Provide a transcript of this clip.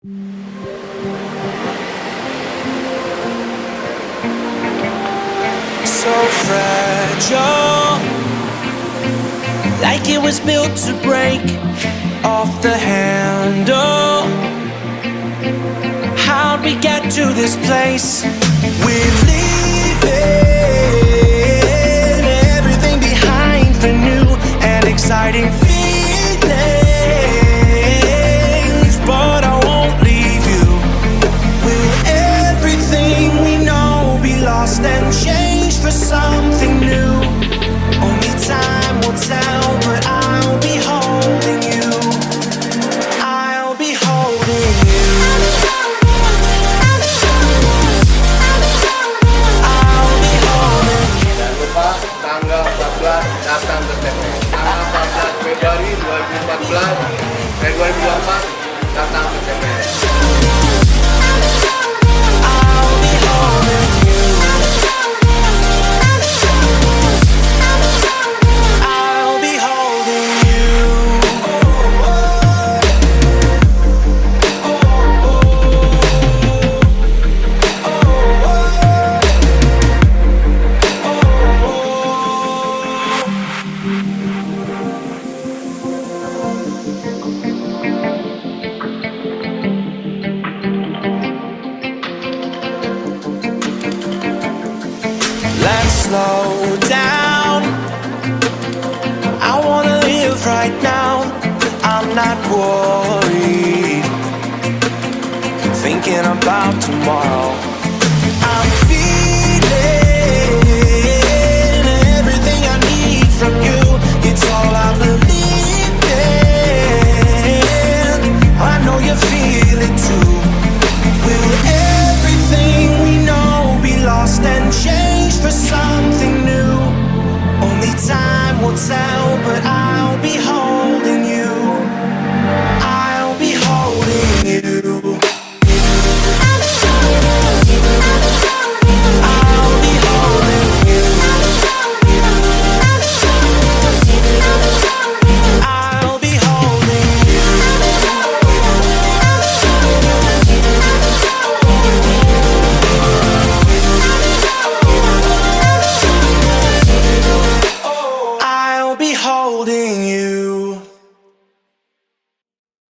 So fragile, like it was built to break off the handle. How'd we get to this place? We're leaving everything behind for new and exciting feelings, but I won't leave you. Will everything we know be lost and changed for something new? Only time will tell, but I'll be holding you. I'll be holding you. I'll be holding you. Jangan lupa tanggal 14 datang ke TPS. Tanggal 14 Februari 2014 dan 2024 datang ke TPS. I'll be holding you. I'll be holding you. Let's slow down. I wanna live right now. I'm not worried, thinking about tomorrow.